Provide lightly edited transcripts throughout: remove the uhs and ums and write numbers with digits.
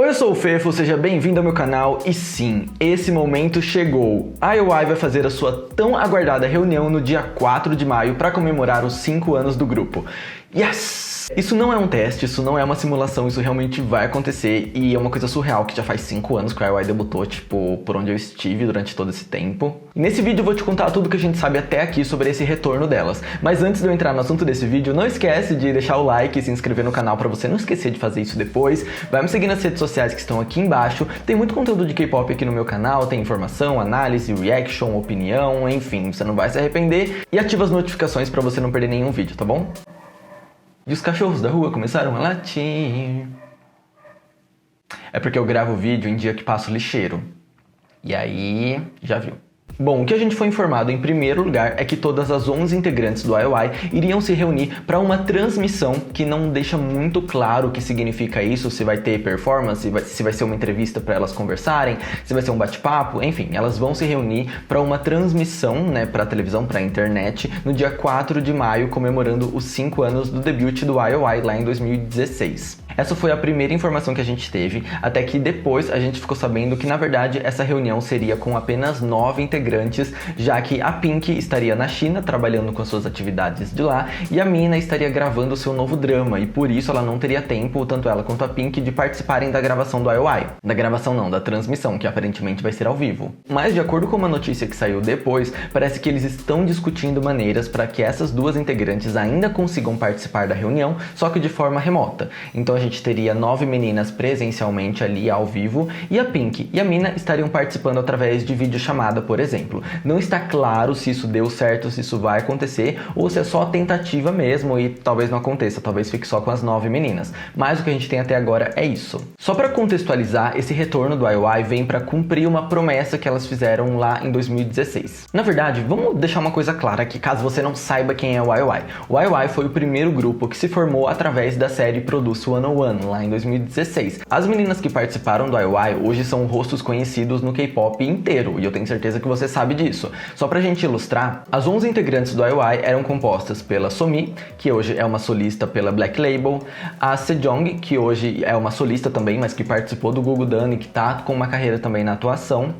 Eu sou o Fefo, seja bem-vindo ao meu canal e sim, esse momento chegou. A IOI vai fazer a sua tão aguardada reunião no dia 4 de maio para comemorar os 5 anos do grupo. Yes! Isso não é um teste, isso não é uma simulação, isso realmente vai acontecer e é uma coisa surreal que já faz 5 anos que a IOI debutou, tipo, por onde eu estive durante todo esse tempo. E nesse vídeo eu vou te contar tudo que a gente sabe até aqui sobre esse retorno delas. Mas antes de eu entrar no assunto desse vídeo, não esquece de deixar o like e se inscrever no canal para você não esquecer de fazer isso depois. Vai me seguir nas redes sociais que estão aqui embaixo. Tem muito conteúdo de K-pop aqui no meu canal, tem informação, análise, reaction, opinião, enfim, você não vai se arrepender. E ativa as notificações para você não perder nenhum vídeo, tá bom? E os cachorros da rua começaram a latir. É porque eu gravo vídeo em dia que passo lixeiro. E aí, já viu. Bom, o que a gente foi informado em primeiro lugar é que todas as 11 integrantes do IOI iriam se reunir para uma transmissão que não deixa muito claro o que significa isso, se vai ter performance, se vai ser uma entrevista para elas conversarem, se vai ser um bate-papo, enfim, elas vão se reunir para uma transmissão, né, para televisão, para internet, no dia 4 de maio, comemorando os 5 anos do debut do IOI lá em 2016. Essa foi a primeira informação que a gente teve, até que depois a gente ficou sabendo que, na verdade, essa reunião seria com apenas 9 integrantes, já que a Pink estaria na China, trabalhando com as suas atividades de lá, e a Mina estaria gravando o seu novo drama, e por isso ela não teria tempo, tanto ela quanto a Pink, de participarem da gravação do IOI. Da gravação não, da transmissão, que aparentemente vai ser ao vivo. Mas, de acordo com uma notícia que saiu depois, parece que eles estão discutindo maneiras para que essas duas integrantes ainda consigam participar da reunião, só que de forma remota. Então a gente teria 9 meninas presencialmente ali ao vivo e a Pink e a Mina estariam participando através de videochamada, por exemplo. Não está claro se isso deu certo, se isso vai acontecer ou se é só tentativa mesmo e talvez não aconteça, talvez fique só com as 9 meninas. Mas o que a gente tem até agora é isso. Só para contextualizar, esse retorno do IOI vem para cumprir uma promessa que elas fizeram lá em 2016. Na verdade, vamos deixar uma coisa clara aqui, caso você não saiba quem é o IOI. O IOI foi o primeiro grupo que se formou através da série Produce 101, lá em 2016. As meninas que participaram do IOI hoje são rostos conhecidos no K-pop inteiro, e eu tenho certeza que você sabe disso. Só pra gente ilustrar, as 11 integrantes do IOI eram compostas pela Somi, que hoje é uma solista pela Black Label, a Sejong, que hoje é uma solista também, mas que participou do Gugudan e que tá com uma carreira também na atuação,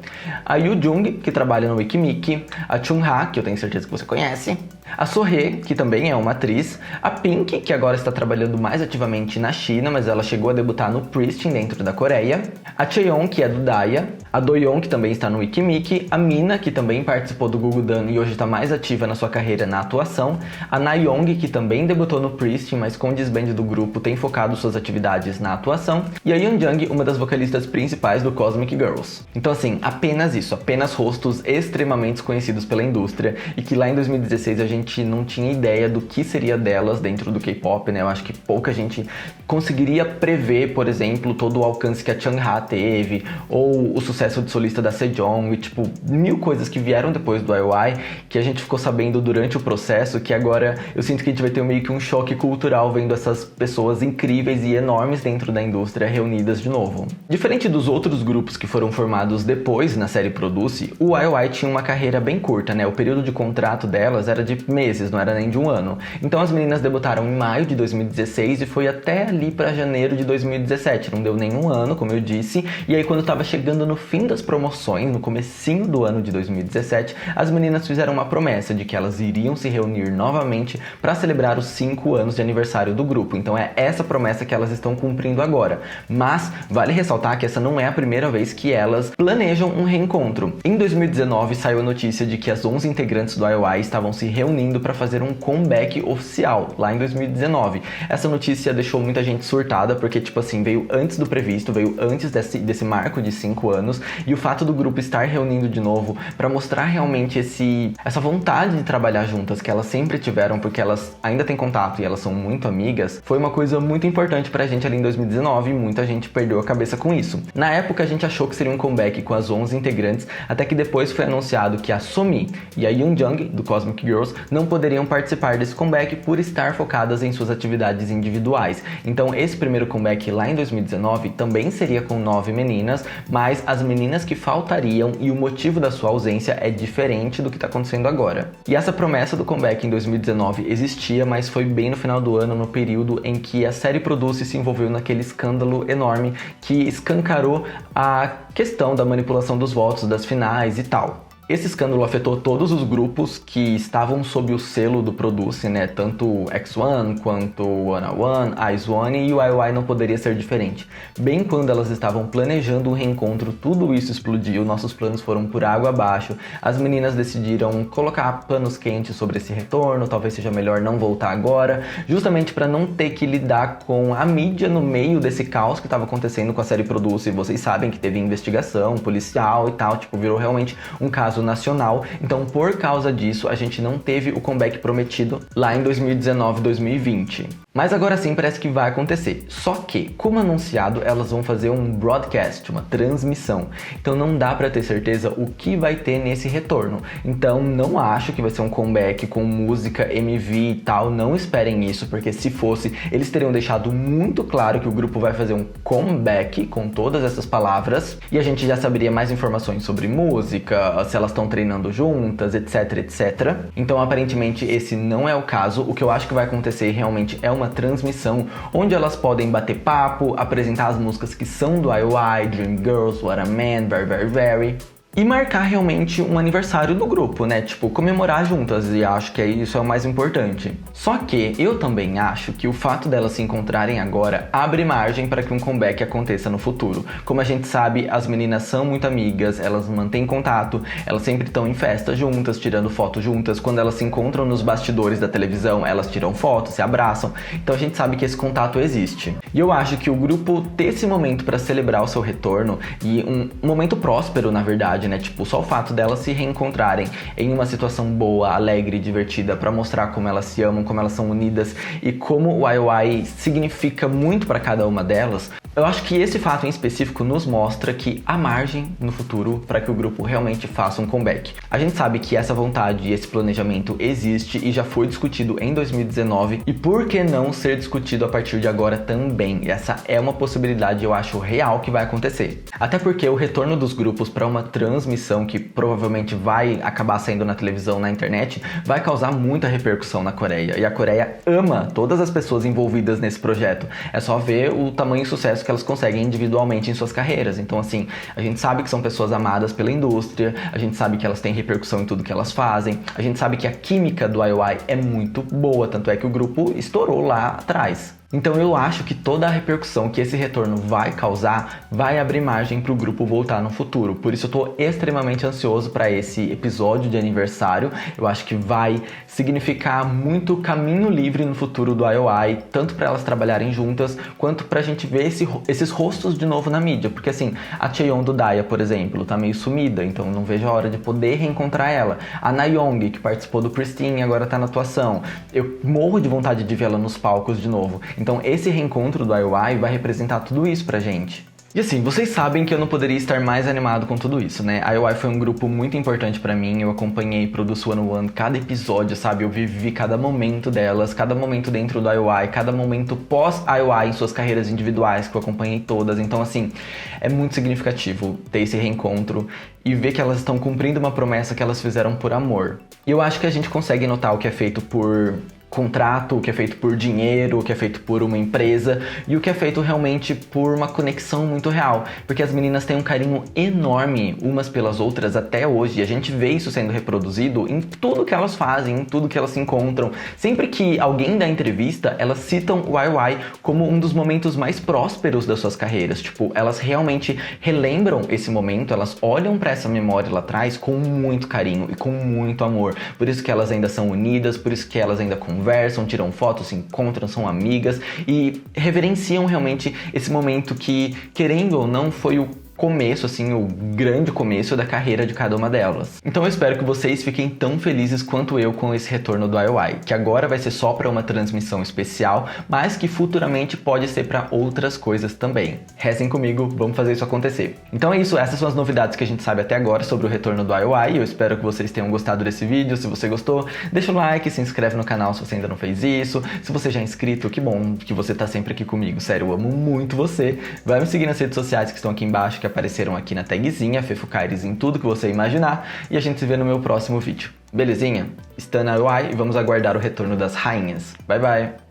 a Yoo Jung, que trabalha no Wikimiki, a Chungha, que eu tenho certeza que você conhece, a Sohee, que também é uma atriz, a Pink, que agora está trabalhando mais ativamente na China, mas ela chegou a debutar no Pristin dentro da Coreia, a Chaeyoung, que é do Daya, a Doyoung, que também está no Wikimiki, a Mina, que também participou do Gugudan e hoje está mais ativa na sua carreira na atuação, a Nayoung, que também debutou no Pristin, mas com o desband do grupo tem focado suas atividades na atuação, e a Yoonjung, uma das vocalistas principais do Cosmic Girls. Então assim, apenas isso, apenas rostos extremamente conhecidos pela indústria e que lá em 2016 a gente não tinha ideia do que seria delas dentro do K-pop, né? Eu acho que pouca gente conseguiria prever, por exemplo, todo o alcance que a Chungha teve, ou o sucesso de solista da Sejong, e tipo, mil coisas que vieram depois do IOI, que a gente ficou sabendo durante o processo, que agora eu sinto que a gente vai ter meio que um choque cultural vendo essas pessoas incríveis e enormes dentro da indústria reunidas de novo. Diferente dos outros grupos que foram formados depois na série Produce, o IOI tinha uma carreira bem curta, né? O período de contrato delas era de meses, não era nem de um ano. Então as meninas debutaram em maio de 2016 e foi até ali para janeiro de 2017, não deu nenhum ano, como eu disse, e aí quando tava chegando no fim das promoções, no comecinho do ano de 2017, as meninas fizeram uma promessa de que elas iriam se reunir novamente para celebrar os 5 anos de aniversário do grupo, então é essa promessa que elas estão cumprindo agora. Mas vale ressaltar que essa não é a primeira vez que elas planejam um reencontro. Em 2019 saiu a notícia de que as 11 integrantes do IOI estavam se reunindo para fazer um comeback oficial, lá em 2019. Essa notícia deixou muita gente surtada, porque, tipo assim, veio antes do previsto, veio antes desse marco de 5 anos, e o fato do grupo estar reunindo de novo para mostrar realmente essa vontade de trabalhar juntas, que elas sempre tiveram, porque elas ainda têm contato e elas são muito amigas, foi uma coisa muito importante pra gente ali em 2019, e muita gente perdeu a cabeça com isso. Na época a gente achou que seria um comeback com as 11 integrantes, até que depois foi anunciado que a Somi e a Yoonjung, do Cosmic Girls, não poderiam participar desse comeback por estar focadas em suas atividades individuais. Então esse primeiro comeback lá em 2019 também seria com 9 meninas, mas as meninas que faltariam e o motivo da sua ausência é diferente do que está acontecendo agora. E essa promessa do comeback em 2019 existia, mas foi bem no final do ano, no período em que a série Produce se envolveu naquele escândalo enorme que escancarou a questão da manipulação dos votos das finais e tal. Esse escândalo afetou todos os grupos que estavam sob o selo do Produce, né? Tanto o X1 quanto o 101, IZ*ONE, e o IOI não poderia ser diferente. Bem quando elas estavam planejando um reencontro, tudo isso explodiu, nossos planos foram por água abaixo, as meninas decidiram colocar panos quentes sobre esse retorno, talvez seja melhor não voltar agora, justamente para não ter que lidar com a mídia no meio desse caos que estava acontecendo com a série Produce. Vocês sabem que teve investigação policial e tal, tipo, virou realmente um caso nacional, então por causa disso a gente não teve o comeback prometido lá em 2019, 2020. Mas agora sim parece que vai acontecer. Só que, como anunciado, elas vão fazer um broadcast, uma transmissão. Então não dá pra ter certeza o que vai ter nesse retorno. Então não acho que vai ser um comeback com música, MV e tal. Não esperem isso, porque se fosse, eles teriam deixado muito claro que o grupo vai fazer um comeback com todas essas palavras. E a gente já saberia mais informações sobre música, se elas estão treinando juntas, etc, etc. Então aparentemente esse não é o caso. O que eu acho que vai acontecer realmente é uma transmissão onde elas podem bater papo, apresentar as músicas que são do IOI, Dream Girls, What a Man, Very Very Very, e marcar realmente um aniversário do grupo, né? Tipo, comemorar juntas, e acho que isso é o mais importante. Só que eu também acho que o fato delas se encontrarem agora abre margem para que um comeback aconteça no futuro. Como a gente sabe, as meninas são muito amigas, elas mantêm contato, elas sempre estão em festa juntas, tirando foto juntas. Quando elas se encontram nos bastidores da televisão, elas tiram fotos, se abraçam. Então a gente sabe que esse contato existe. E eu acho que o grupo ter esse momento para celebrar o seu retorno, e um momento próspero, na verdade, né? Tipo, só o fato delas se reencontrarem em uma situação boa, alegre, divertida, pra mostrar como elas se amam, como elas são unidas e como o IOI significa muito pra cada uma delas. Eu acho que esse fato em específico nos mostra que há margem no futuro para que o grupo realmente faça um comeback. A gente sabe que essa vontade e esse planejamento existe e já foi discutido em 2019, e por que não ser discutido a partir de agora também? Essa é uma possibilidade, eu acho, real que vai acontecer. Até porque o retorno dos grupos para uma transmissão que provavelmente vai acabar saindo na televisão, na internet, vai causar muita repercussão na Coreia. E a Coreia ama todas as pessoas envolvidas nesse projeto. É só ver o tamanho e sucesso que elas conseguem individualmente em suas carreiras. Então, assim, a gente sabe que são pessoas amadas pela indústria, a gente sabe que elas têm repercussão em tudo que elas fazem, a gente sabe que a química do IOI é muito boa, tanto é que o grupo estourou lá atrás. Então eu acho que toda a repercussão que esse retorno vai causar vai abrir margem para o grupo voltar no futuro. Por isso eu tô extremamente ansioso para esse episódio de aniversário. Eu acho que vai significar muito caminho livre no futuro do IOI, tanto para elas trabalharem juntas, quanto pra gente ver esses rostos de novo na mídia. Porque assim, a Chaeyoung do Daya, por exemplo, tá meio sumida, então não vejo a hora de poder reencontrar ela. A Nayoung, que participou do Christine e agora tá na atuação. Eu morro de vontade de vê-la nos palcos de novo. Então esse reencontro do IOI vai representar tudo isso pra gente. E assim, vocês sabem que eu não poderia estar mais animado com tudo isso, né? A IOI foi um grupo muito importante pra mim, eu acompanhei Produce 101 cada episódio, sabe? Eu vivi cada momento delas, cada momento dentro do IOI, cada momento pós-IOI em suas carreiras individuais, que eu acompanhei todas. Então assim, é muito significativo ter esse reencontro e ver que elas estão cumprindo uma promessa que elas fizeram por amor. E eu acho que a gente consegue notar o que é feito por contrato, o que é feito por dinheiro, o que é feito por uma empresa e o que é feito realmente por uma conexão muito real, porque as meninas têm um carinho enorme umas pelas outras até hoje, e a gente vê isso sendo reproduzido em tudo que elas fazem, em tudo que elas se encontram. Sempre que alguém dá entrevista, elas citam o IOI como um dos momentos mais prósperos das suas carreiras. Tipo, elas realmente relembram esse momento, elas olham pra essa memória lá atrás com muito carinho e com muito amor. Por isso que elas ainda são unidas, por isso que elas ainda conversam, tiram fotos, se encontram, são amigas e reverenciam realmente esse momento que, querendo ou não, foi o começo, assim, o grande começo da carreira de cada uma delas. Então eu espero que vocês fiquem tão felizes quanto eu com esse retorno do IOI, que agora vai ser só para uma transmissão especial, mas que futuramente pode ser para outras coisas também. Rezem comigo, vamos fazer isso acontecer. Então é isso, essas são as novidades que a gente sabe até agora sobre o retorno do IOI. Eu espero que vocês tenham gostado desse vídeo. Se você gostou, deixa o like, se inscreve no canal se você ainda não fez isso. Se você já é inscrito, que bom que você tá sempre aqui comigo. Sério, eu amo muito você. Vai me seguir nas redes sociais que estão aqui embaixo, que apareceram aqui na tagzinha, Fefucaires em tudo que você imaginar. E a gente se vê no meu próximo vídeo. Belezinha? Está na IOI e vamos aguardar o retorno das rainhas. Bye, bye!